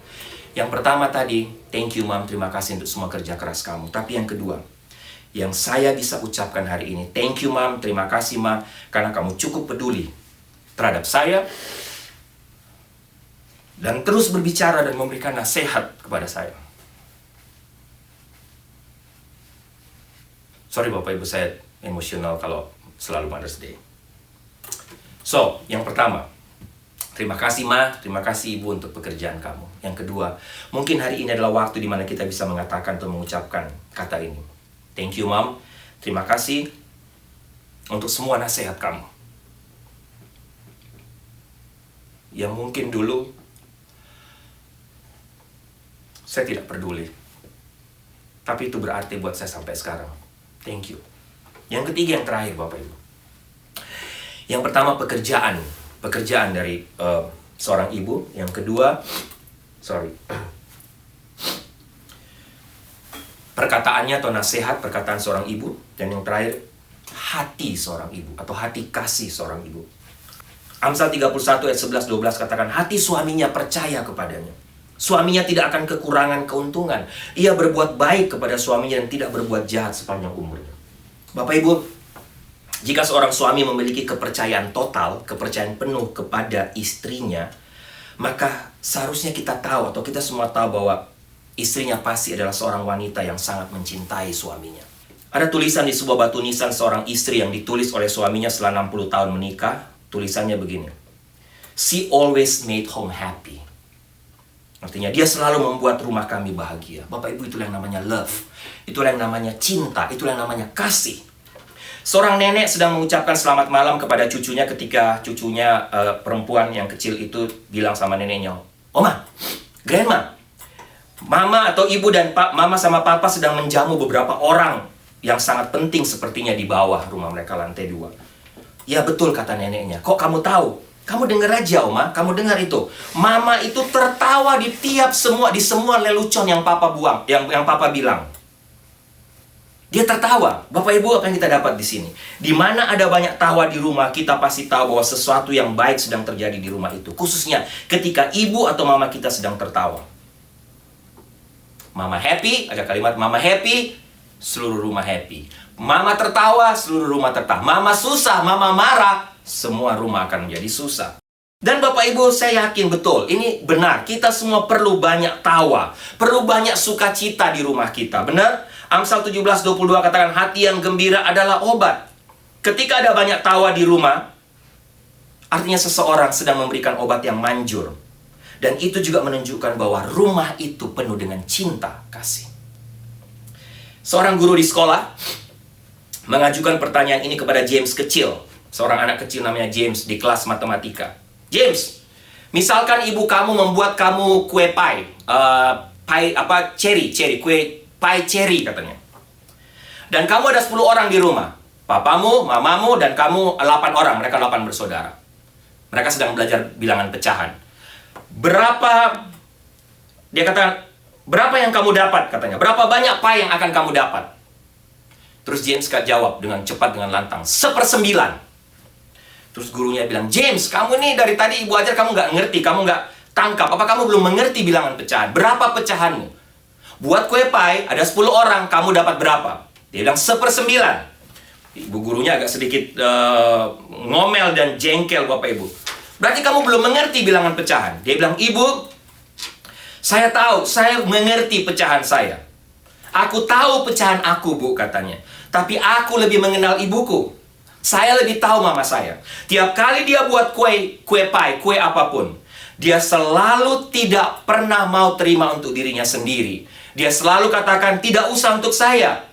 Yang pertama tadi, thank you Mam, terima kasih untuk semua kerja keras kamu. Tapi yang kedua, yang saya bisa ucapkan hari ini, thank you Mam, terima kasih Mam, karena kamu cukup peduli terhadap saya dan terus berbicara dan memberikan nasihat kepada saya. Sorry Bapak Ibu, saya emosional kalau selalu Mother's Day. So, yang pertama, terima kasih Ma, terima kasih Ibu untuk pekerjaan kamu. Yang kedua, mungkin hari ini adalah waktu di mana kita bisa mengatakan atau mengucapkan kata ini. Thank you Mom, terima kasih untuk semua nasihat kamu. Yang mungkin dulu saya tidak peduli, tapi itu berarti buat saya sampai sekarang. Thank you. Yang ketiga, yang terakhir Bapak Ibu. Yang pertama pekerjaan dari seorang ibu. Yang kedua, perkataannya atau nasihat perkataan seorang ibu. Dan yang terakhir, hati seorang ibu atau hati kasih seorang ibu. Amsal 31 ayat 11-12 katakan, hati suaminya percaya kepadanya. Suaminya tidak akan kekurangan keuntungan. Ia berbuat baik kepada suaminya dan tidak berbuat jahat sepanjang umurnya. Bapak Ibu, jika seorang suami memiliki kepercayaan total, kepercayaan penuh kepada istrinya, maka seharusnya kita tahu atau kita semua tahu bahwa istrinya pasti adalah seorang wanita yang sangat mencintai suaminya. Ada tulisan di sebuah batu nisan seorang istri yang ditulis oleh suaminya setelah 60 tahun menikah. Tulisannya begini, she always made home happy. Artinya dia selalu membuat rumah kami bahagia. Bapak Ibu, itulah yang namanya love. Itulah yang namanya cinta. Itulah yang namanya kasih. Seorang nenek sedang mengucapkan selamat malam kepada cucunya ketika cucunya perempuan yang kecil itu bilang sama neneknya, Oma, Grandma, Mama atau Ibu dan Mama sama Papa sedang menjamu beberapa orang yang sangat penting sepertinya di bawah rumah mereka lantai 2. Ya betul, kata neneknya. Kok kamu tahu? Kamu dengar aja Oma, kamu dengar itu. Mama itu tertawa di semua lelucon yang Papa buang, yang Papa bilang. Dia tertawa. Bapak Ibu, apa yang kita dapat di sini? Di mana ada banyak tawa di rumah, kita pasti tahu bahwa sesuatu yang baik sedang terjadi di rumah itu. Khususnya ketika ibu atau mama kita sedang tertawa. Mama happy, ada kalimat mama happy, seluruh rumah happy. Mama tertawa, seluruh rumah tertawa. Mama susah, mama marah, semua rumah akan menjadi susah. Dan Bapak Ibu, saya yakin betul, ini benar. Kita semua perlu banyak tawa, perlu banyak sukacita di rumah kita. Benar? Amsal 17:22 katakan, hati yang gembira adalah obat. Ketika ada banyak tawa di rumah, artinya seseorang sedang memberikan obat yang manjur. Dan itu juga menunjukkan bahwa rumah itu penuh dengan cinta, kasih. Seorang guru di sekolah mengajukan pertanyaan ini kepada James kecil. Seorang anak kecil namanya James di kelas matematika. James, misalkan ibu kamu membuat kamu kue pie, kue pie cherry katanya. Dan kamu ada 10 orang di rumah. Papamu, mamamu, dan kamu 8 orang. Mereka 8 bersaudara. Mereka sedang belajar bilangan pecahan. Dia kata, berapa yang kamu dapat katanya? Berapa banyak pie yang akan kamu dapat? Terus James jawab dengan cepat, dengan lantang, 1/9. Terus gurunya bilang, James, kamu nih dari tadi ibu ajar kamu nggak ngerti, kamu nggak tangkap. Apa kamu belum mengerti bilangan pecahan? Berapa pecahanmu? Buat kue pie, ada 10 orang, kamu dapat berapa? Dia bilang 1/9. Ibu gurunya agak sedikit ngomel dan jengkel, Bapak Ibu. Berarti kamu belum mengerti bilangan pecahan. Dia bilang, Ibu, saya tahu, saya mengerti pecahan saya. Aku tahu pecahan aku, Bu, katanya. Tapi aku lebih mengenal ibuku. Saya lebih tahu mama saya. Tiap kali dia buat kue pie, kue apapun, dia selalu tidak pernah mau terima untuk dirinya sendiri. Dia selalu katakan, tidak usah untuk saya.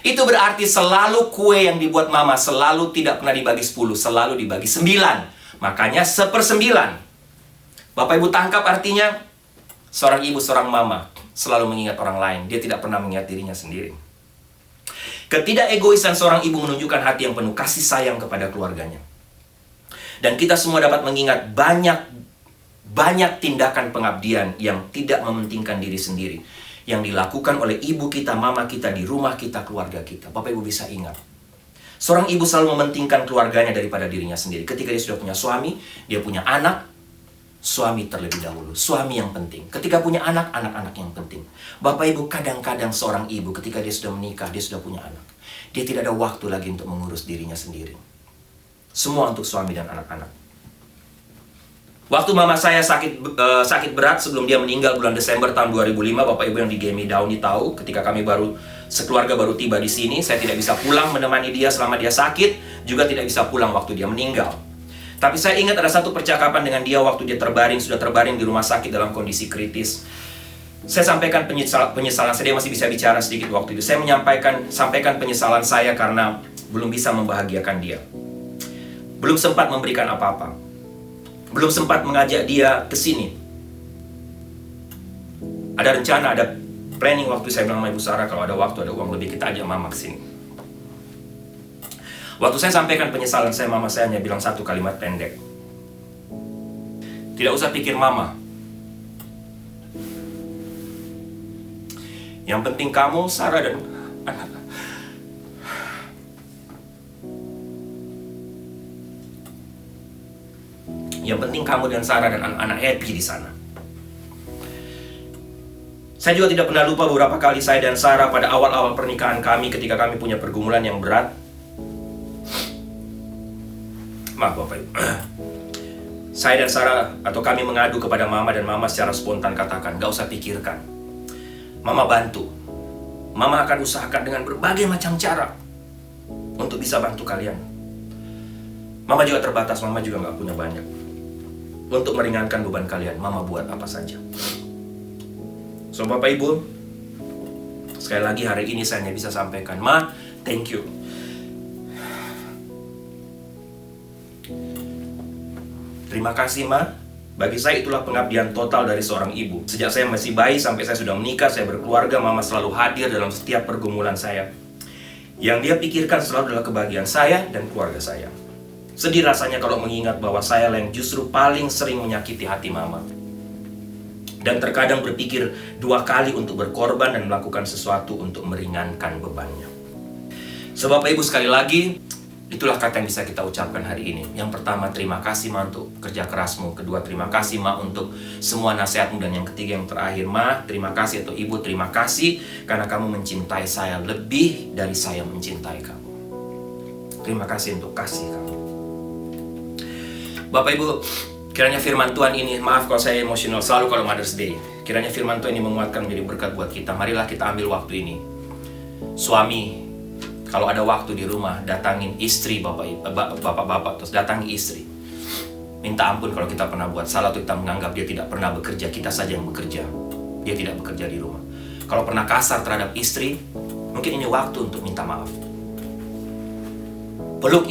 Itu berarti selalu kue yang dibuat mama selalu tidak pernah dibagi 10, selalu dibagi 9. Makanya 1/9. Bapak Ibu tangkap artinya? Seorang ibu, seorang mama selalu mengingat orang lain. Dia tidak pernah mengingat dirinya sendiri. Ketidakegoisan seorang ibu menunjukkan hati yang penuh kasih sayang kepada keluarganya. Dan kita semua dapat mengingat banyak tindakan pengabdian yang tidak mementingkan diri sendiri, yang dilakukan oleh ibu kita, mama kita, di rumah kita, keluarga kita. Bapak Ibu bisa ingat, seorang ibu selalu mementingkan keluarganya daripada dirinya sendiri. Ketika dia sudah punya suami, dia punya anak, suami terlebih dahulu. Suami yang penting. Ketika punya anak, anak-anak yang penting. Bapak Ibu, kadang-kadang seorang ibu ketika dia sudah menikah, dia sudah punya anak, dia tidak ada waktu lagi untuk mengurus dirinya sendiri. Semua untuk suami dan anak-anak. Waktu mama saya sakit berat sebelum dia meninggal bulan Desember tahun 2005, Bapak Ibu yang di GMI Downey tahu, ketika kami sekeluarga baru tiba di sini, saya tidak bisa pulang menemani dia selama dia sakit, juga tidak bisa pulang waktu dia meninggal. Tapi saya ingat ada satu percakapan dengan dia waktu dia sudah terbaring di rumah sakit dalam kondisi kritis. Saya sampaikan penyesalan saya, dia masih bisa bicara sedikit waktu itu. Saya sampaikan penyesalan saya karena belum bisa membahagiakan dia. Belum sempat memberikan apa-apa. Belum sempat mengajak dia ke sini. Ada rencana, ada planning waktu saya bilang sama Ibu Sarah, kalau ada waktu, ada uang lebih, kita ajak mama ke sini. Waktu saya sampaikan penyesalan saya, mama saya hanya bilang satu kalimat pendek. Tidak usah pikir mama. Yang penting kamu, Sarah, dan anak. Yang penting kamu dan Sarah dan anak-anak happy di sana. Saya juga tidak pernah lupa beberapa kali saya dan Sarah pada awal-awal pernikahan kami ketika kami punya pergumulan yang berat. Maaf Bapak Ibu. Saya dan Sarah atau kami mengadu kepada mama, dan mama secara spontan katakan, gak usah pikirkan. Mama bantu. Mama akan usahakan dengan berbagai macam cara untuk bisa bantu kalian. Mama juga terbatas, mama juga gak punya banyak. Untuk meringankan beban kalian, mama buat apa saja. So Bapak Ibu, sekali lagi hari ini saya hanya bisa sampaikan, Ma, thank you. Terima kasih Ma. Bagi saya itulah pengabdian total dari seorang ibu. Sejak saya masih bayi sampai saya sudah menikah, saya berkeluarga, mama selalu hadir dalam setiap pergumulan saya. Yang dia pikirkan selalu adalah kebahagiaan saya dan keluarga saya. Sedih rasanya kalau mengingat bahwa saya yang justru paling sering menyakiti hati mama. Dan terkadang berpikir 2 kali untuk berkorban dan melakukan sesuatu untuk meringankan bebannya. So Bapak Ibu, sekali lagi, itulah kata yang bisa kita ucapkan hari ini. Yang pertama, terima kasih Ma untuk kerja kerasmu. Kedua, terima kasih Ma untuk semua nasihatmu. Dan yang ketiga, yang terakhir, Ma, terima kasih, atau Ibu, terima kasih karena kamu mencintai saya lebih dari saya mencintai kamu. Terima kasih untuk kasih kamu. Bapak Ibu, kiranya firman Tuhan ini, maaf kalau saya emosional selalu kalau Mother's Day, kiranya firman Tuhan ini menguatkan, menjadi berkat buat kita. Marilah kita ambil waktu ini. Suami, kalau ada waktu di rumah, datangin istri bapak-bapak, terus datangi istri. Minta ampun kalau kita pernah buat salah atau kita menganggap dia tidak pernah bekerja, kita saja yang bekerja. Dia tidak bekerja di rumah. Kalau pernah kasar terhadap istri, mungkin ini waktu untuk minta maaf. Peluk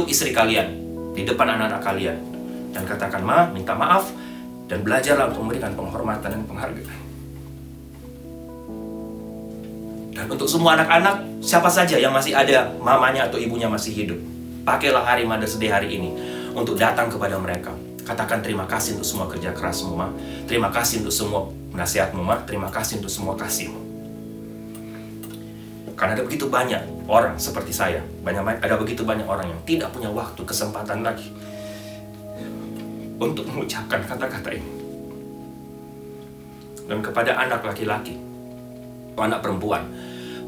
istri kalian di depan anak-anak kalian dan katakan, Ma, minta maaf, dan belajarlah untuk memberikan penghormatan dan penghargaan. Dan untuk semua anak-anak, siapa saja yang masih ada mamanya atau ibunya masih hidup, pakailah hari Mother's Day hari ini untuk datang kepada mereka. Katakan terima kasih untuk semua kerja kerasmu, Ma. Terima kasih untuk semua nasihatmu, Ma. Terima kasih untuk semua kasihmu. Karena ada begitu banyak orang seperti saya, ada begitu banyak orang yang tidak punya waktu, kesempatan lagi untuk mengucapkan kata-kata ini. Dan kepada anak laki-laki, anak perempuan,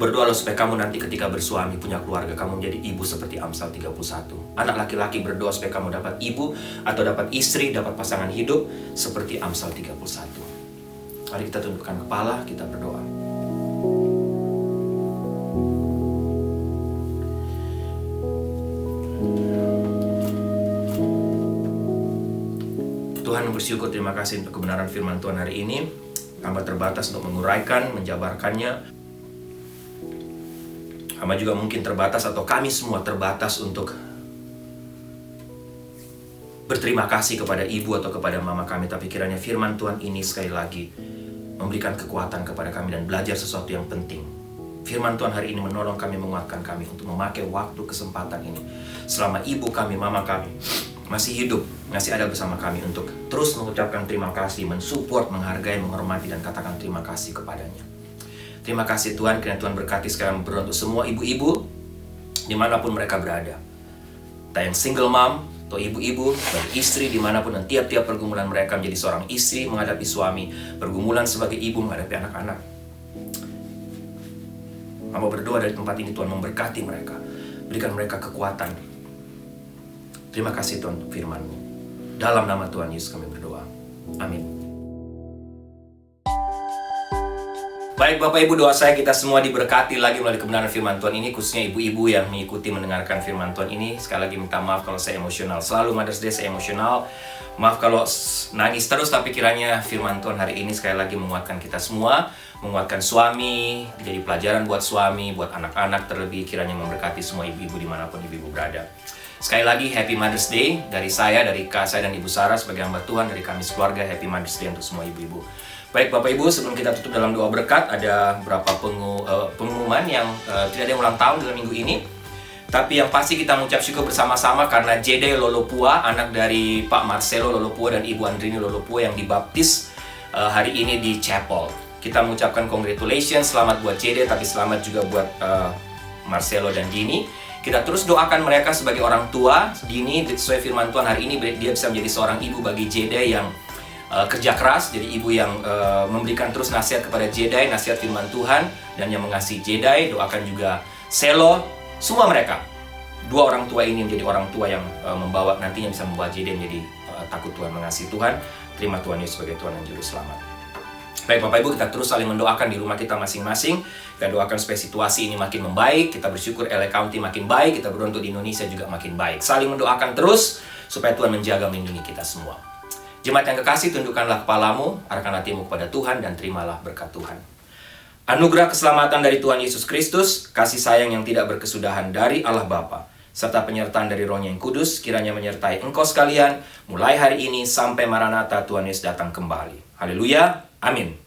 berdoalah supaya kamu nanti ketika bersuami, punya keluarga, kamu menjadi ibu seperti Amsal 31. Anak laki-laki berdoa supaya kamu dapat ibu atau dapat istri, dapat pasangan hidup seperti Amsal 31. Mari kita tundukkan kepala, kita berdoa. Tuhan, bersyukur, terima kasih untuk kebenaran firman Tuhan hari ini. Hamba terbatas untuk menguraikan, menjabarkannya. Hamba juga mungkin terbatas atau kami semua terbatas untuk berterima kasih kepada ibu atau kepada mama kami. Tapi kiranya firman Tuhan ini sekali lagi memberikan kekuatan kepada kami dan belajar sesuatu yang penting. Firman Tuhan hari ini menolong kami, menguatkan kami untuk memakai waktu kesempatan ini selama ibu kami, mama kami masih hidup, masih ada bersama kami, untuk terus mengucapkan terima kasih, mensupport, menghargai, menghormati, dan katakan terima kasih kepadanya. Terima kasih Tuhan, kiranya Tuhan berkati sekarang untuk semua ibu-ibu dimanapun mereka berada. Entah yang single mom atau ibu-ibu, bagi istri dimanapun, dan tiap-tiap pergumulan mereka menjadi seorang istri menghadapi suami, pergumulan sebagai ibu menghadapi anak-anak. Hamba berdoa dari tempat ini Tuhan memberkati mereka, berikan mereka kekuatan. Terima kasih Tuhan untuk firman-Mu. Dalam nama Tuhan Yesus kami berdoa. Amin. Baik Bapak Ibu, doa saya kita semua diberkati lagi melalui kebenaran firman Tuhan ini, khususnya ibu-ibu yang mengikuti mendengarkan firman Tuhan ini. Sekali lagi minta maaf kalau saya emosional. Selalu Mother's Day saya emosional. Maaf kalau nangis terus, tapi kiranya firman Tuhan hari ini sekali lagi menguatkan kita semua, menguatkan suami, jadi pelajaran buat suami, buat anak-anak, terlebih kiranya memberkati semua ibu-ibu dimanapun ibu-ibu berada. Sekali lagi Happy Mother's Day dari saya, dari Kak saya dan Ibu Sarah sebagai hamba Tuhan, dari kami sekeluarga. Happy Mother's Day untuk semua ibu-ibu. Baik Bapak Ibu, sebelum kita tutup dalam doa berkat, ada beberapa pengumuman yang tidak ada yang ulang tahun dalam minggu ini. Tapi yang pasti kita mengucap syukur bersama-sama karena Jede Lolopua, anak dari Pak Marcelo Lolopua dan Ibu Andrini Lolopua yang dibaptis hari ini di chapel. Kita mengucapkan congratulations, selamat buat Jede, tapi selamat juga buat Marcelo dan Dini. Kita terus doakan mereka sebagai orang tua. Dini, sesuai firman Tuhan hari ini, dia bisa menjadi seorang ibu bagi Jede yang kerja keras. Jadi ibu yang memberikan terus nasihat kepada Jede, nasihat firman Tuhan, dan yang mengasihi Jede. Doakan juga Selo, semua mereka. Dua orang tua ini menjadi orang tua yang membawa, nantinya bisa membuat Jede menjadi takut Tuhan, mengasihi Tuhan. Terima Tuhan Yesus sebagai Tuhan dan Juru Selamat. Baik Bapak Ibu, kita terus saling mendoakan di rumah kita masing-masing. Kita doakan supaya situasi ini makin membaik. Kita bersyukur LA County makin baik. Kita berdoa untuk di Indonesia juga makin baik. Saling mendoakan terus supaya Tuhan menjaga, melindungi kita semua. Jemaat yang kekasih, tundukkanlah kepalamu, arahkan hatimu kepada Tuhan, dan terimalah berkat Tuhan. Anugerah keselamatan dari Tuhan Yesus Kristus, kasih sayang yang tidak berkesudahan dari Allah Bapa, serta penyertaan dari Roh-Nya yang kudus, kiranya menyertai engkau sekalian, mulai hari ini sampai Maranatha Tuhan Yesus datang kembali. Haleluya, amin.